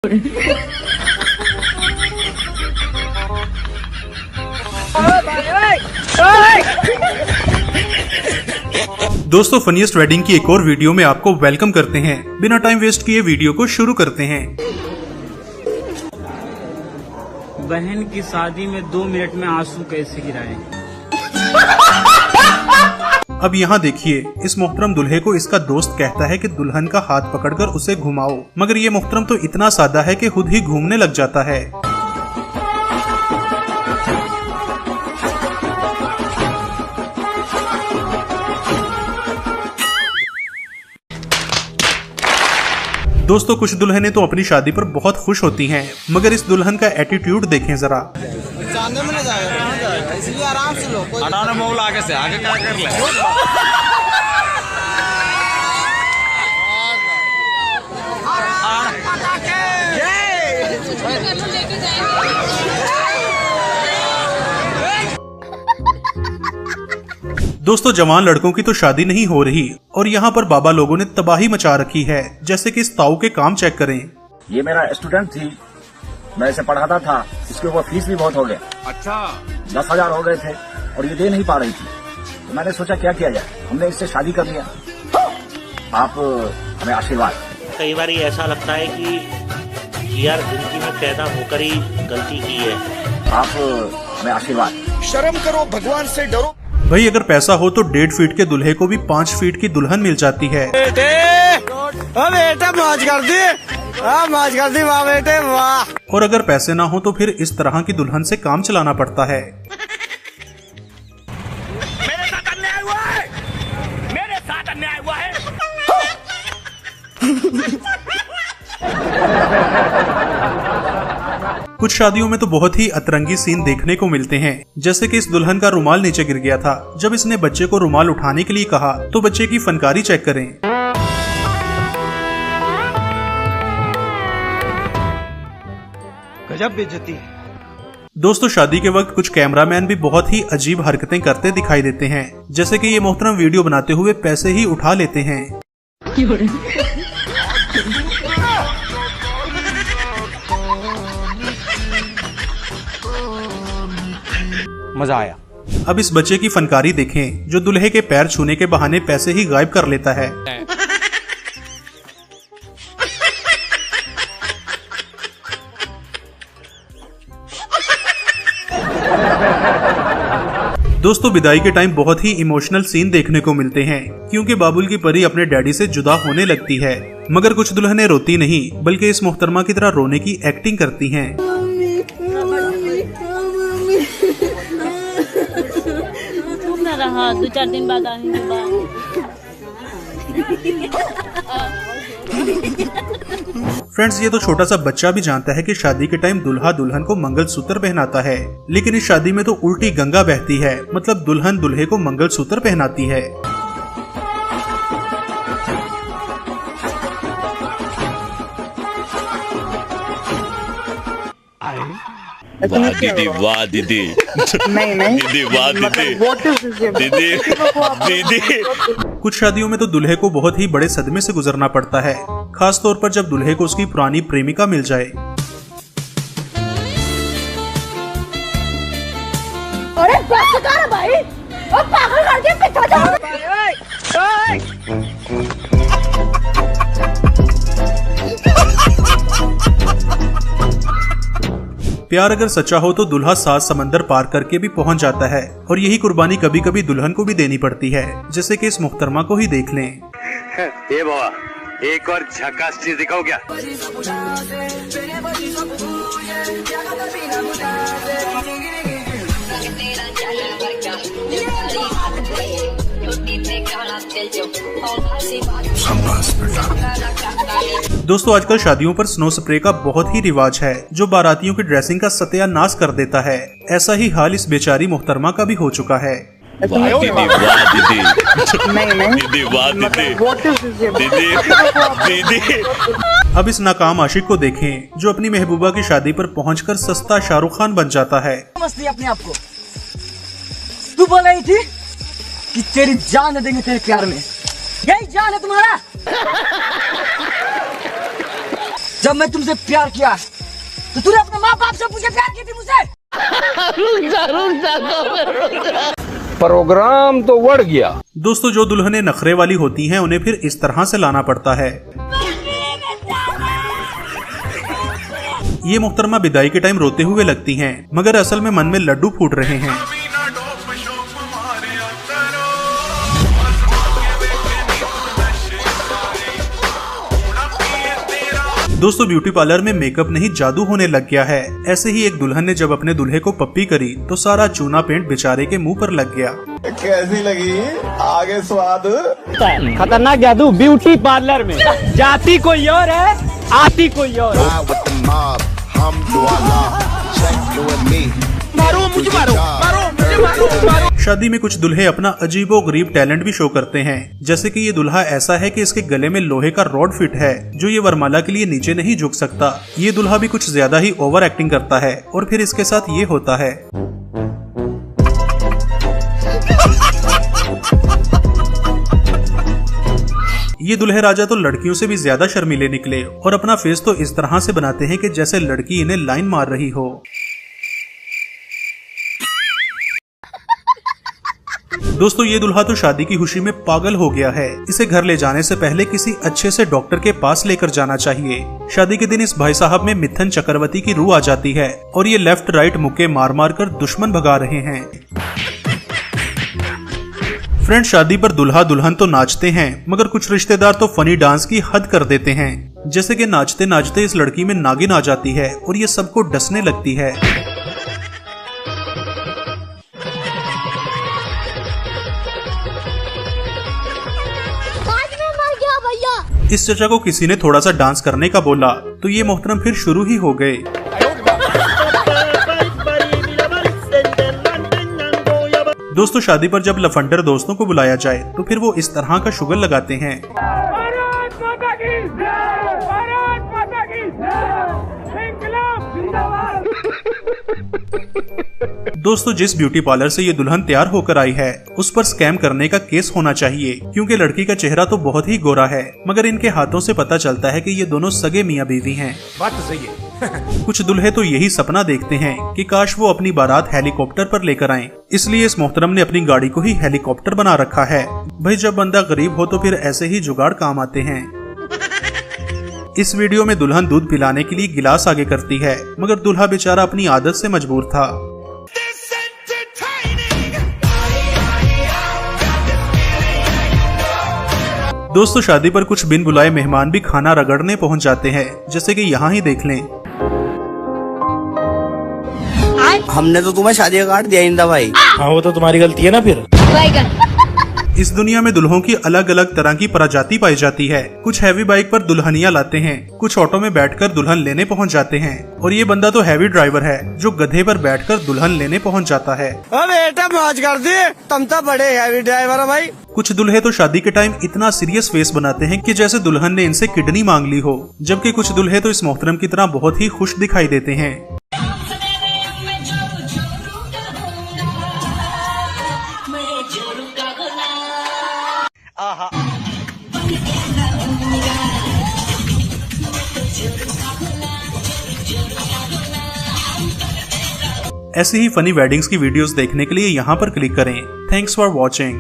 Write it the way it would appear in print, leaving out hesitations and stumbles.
दोस्तों, funniest wedding की एक और वीडियो में आपको वेलकम करते हैं। बिना टाइम वेस्ट किए वीडियो को शुरू करते हैं। बहन की शादी में 2 मिनट में आंसू कैसे गिराएं? अब यहाँ देखिए, इस मोहतरम दूल्हे को इसका दोस्त कहता है कि दुल्हन का हाथ पकड़कर उसे घुमाओ, मगर ये मोहतरम तो इतना सादा है कि खुद ही घूमने लग जाता है। दोस्तों, कुछ दुल्हनें तो अपनी शादी पर बहुत खुश होती हैं, मगर इस दुल्हन का एटीट्यूड देखें जरा। चांदे में जाएगा, इसलिए आराम से लो। हटाना मोबाइल आगे से, आगे क्या कर ले। दोस्तों, जवान लड़कों की तो शादी नहीं हो रही और यहाँ पर बाबा लोगों ने तबाही मचा रखी है। जैसे कि इस ताऊ के काम चेक करें। ये मेरा स्टूडेंट थी, मैं इसे पढ़ाता था, इसके ऊपर फीस भी बहुत हो गया। अच्छा, 10,000 हो गए थे और ये दे नहीं पा रही थी, तो मैंने सोचा क्या किया जाए, हमने इससे शादी कर लिया। आप हमें आशीर्वाद। कई बार ऐसा लगता है कि यार जिंदगी में पैदा होकर ही गलती की है। आप हमें आशीर्वाद। शर्म करो, भगवान से डरो। भाई, अगर पैसा हो तो 1.5 फीट के दूल्हे को भी 5 फीट की दुल्हन मिल जाती है। बेटे मौज कर दी, मौज कर दी, वाह बेटे वाह। और अगर पैसे ना हो तो फिर इस तरह की दुल्हन से काम चलाना पड़ता है। मेरे साथ अन्याय हुआ है, मेरे साथ अन्याय हुआ है। कुछ शादियों में तो बहुत ही अतरंगी सीन देखने को मिलते हैं। जैसे कि इस दुल्हन का रुमाल नीचे गिर गया था। जब इसने बच्चे को रुमाल उठाने के लिए कहा तो बच्चे की फनकारी चेक करें। गजब बेइज्जती। दोस्तों, शादी के वक्त कुछ कैमरामैन भी बहुत ही अजीब हरकतें करते दिखाई देते हैं। जैसे कि ये मोहतरम वीडियो बनाते हुए पैसे ही उठा लेते हैं। मजा आया। अब इस बच्चे की फनकारी देखें, जो दूल्हे के पैर छूने के बहाने पैसे ही गायब कर लेता है। दोस्तों, विदाई के टाइम बहुत ही इमोशनल सीन देखने को मिलते हैं, क्योंकि बाबुल की परी अपने डैडी से जुदा होने लगती है। मगर कुछ दुल्हनें रोती नहीं, बल्कि इस मोहतरमा की तरह रोने की एक्टिंग करती हैं। रहा 2-4 दिन बाद आने के फ्रेंड्स, ये तो छोटा सा बच्चा भी जानता है कि शादी के टाइम दुल्हा दुल्हन को मंगलसूत्र पहनाता है, लेकिन इस शादी में तो उल्टी गंगा बहती है। मतलब दुल्हन दूल्हे को मंगलसूत्र पहनाती है। वाह दीदी, वाह दीदी, नहीं दीदी, वाह दीदी, दीदी, दीदी। कुछ शादियों में तो दूल्हे को बहुत ही बड़े सदमे से गुजरना पड़ता है, खास तौर पर जब दूल्हे को उसकी पुरानी प्रेमिका मिल जाए। अरे बस कर भाई, अब पागल कर दिया, पिछा जाओ। प्यार अगर सच्चा हो तो दूल्हा 7 समंदर पार करके भी पहुंच जाता है, और यही कुर्बानी कभी कभी दुल्हन को भी देनी पड़ती है। जैसे कि इस मुहतरमा को ही देख लें। ए बाबा, एक और झकास चीज दिखाओ क्या? दोस्तों, आजकल शादियों पर स्नो स्प्रे का बहुत ही रिवाज है, जो बारातियों की ड्रेसिंग का सत्यानाश कर देता है। ऐसा ही हाल इस बेचारी मुहतरमा का भी हो चुका है। वाह दीदी, वाह दीदी, दीदी, वाह दीदी, दीदी, दीदी। अब इस नाकाम आशिक को देखें, जो अपनी महबूबा की शादी पर पहुंचकर सस्ता शाहरुख खान बन जाता है। मस्ती अपने आप को। तू बोल रही थी कि तेरी जान दे देंगे तेरे प्यार में, यही जान है तुम्हारा। जब मैं तुमसे प्यार किया तो तूने अपने माँ बाप से पूछे प्यार की थी मुझसे? प्रोग्राम तो बढ़ गया। दोस्तों जो दुल्हनें नखरे वाली होती हैं उन्हें फिर इस तरह से लाना पड़ता है। ये मोहतरमा विदाई के टाइम रोते हुए लगती हैं, मगर असल में मन में लड्डू फूट रहे हैं। दोस्तों ब्यूटी पार्लर में मेकअप नहीं जादू होने लग गया है। ऐसे ही एक दुल्हन ने जब अपने दूल्हे को पप्पी करी तो सारा चूना पेंट बेचारे के मुंह पर लग गया। कैसी लगी आगे स्वाद? खतरनाक जादू ब्यूटी पार्लर में। जाती कोई और है, आती कोई और। मारो मुझे, मारो मारो मुझे, मारो। शादी में कुछ दूल्हे अपना अजीबो गरीब टैलेंट भी शो करते हैं। जैसे कि ये दूल्हा ऐसा है कि इसके गले में लोहे का रॉड फिट है जो ये वरमाला के लिए नीचे नहीं झुक सकता। ये दूल्हा भी कुछ ज्यादा ही ओवर एक्टिंग करता है और फिर इसके साथ ये होता है। ये दुल्हे राजा तो लड़कियों से भी ज्यादा शर्मीले निकले और अपना फेस तो इस तरह से बनाते हैं कि जैसे लड़की इन्हें लाइन मार रही हो। दोस्तों ये दूल्हा तो शादी की खुशी में पागल हो गया है। इसे घर ले जाने से पहले किसी अच्छे से डॉक्टर के पास लेकर जाना चाहिए। शादी के दिन इस भाई साहब में मिथुन चक्रवर्ती की रूह आ जाती है और ये लेफ्ट राइट मुक्के मार मार कर दुश्मन भगा रहे हैं। फ्रेंड शादी पर दुल्हा दुल्हन तो नाचते हैं, मगर कुछ रिश्तेदार तो फनी डांस की हद कर देते हैं। जैसे कि नाचते नाचते इस लड़की में नागिन आ जाती है और ये सबको डसने लगती है। इस चचा को किसी ने थोड़ा सा डांस करने का बोला तो ये मोहतरम फिर शुरू ही हो गए। दोस्तों शादी पर जब लफंडर दोस्तों को बुलाया जाए तो फिर वो इस तरह का शुगर लगाते हैं। दोस्तों जिस ब्यूटी पार्लर से ये दुल्हन तैयार होकर आई है उस पर स्कैम करने का केस होना चाहिए, क्योंकि लड़की का चेहरा तो बहुत ही गोरा है मगर इनके हाथों से पता चलता है कि ये दोनों सगे मियाँ बीवी हैं। बात तो सही है। कुछ दूल्हे तो यही सपना देखते हैं कि काश वो अपनी बारात हेलीकॉप्टर पर लेकर आएं। इसलिए इस मोहतरम ने अपनी गाड़ी को ही हेलीकॉप्टर बना रखा है। भाई जब बंदा गरीब हो तो फिर ऐसे ही जुगाड़ काम आते हैं। इस वीडियो में दुल्हन दूध पिलाने के लिए गिलास आगे करती है, मगर दूल्हा बेचारा अपनी आदत से मजबूर था। दोस्तों शादी पर कुछ बिन बुलाए मेहमान भी खाना रगड़ने पहुंच जाते हैं, जैसे कि यहाँ ही देख लें। हमने तो तुम्हें शादी का कार्ड दिया ही नहीं था भाई। हाँ वो तो तुम्हारी गलती है ना फिर। इस दुनिया में दुल्हों की अलग अलग तरह की प्रजाति पाई जाती है। कुछ हैवी बाइक पर दुल्हनिया लाते हैं, कुछ ऑटो में बैठकर दुल्हन लेने पहुंच जाते हैं और ये बंदा तो हैवी ड्राइवर है जो गधे पर बैठकर दुल्हन लेने पहुंच जाता है। बेटा मौज कर दी, तुम तो बड़े हैवी ड्राइवर हो भाई। कुछ दूल्हे तो शादी के टाइम इतना सीरियस फेस बनाते हैं कि जैसे दुल्हन ने इनसे किडनी मांग ली हो, जबकि कुछ दूल्हे तो इस मोहतरम की तरह बहुत ही खुश दिखाई देते हैं। ऐसे ही फनी वेडिंग्स की वीडियोस देखने के लिए यहाँ पर क्लिक करें। Thanks for watching.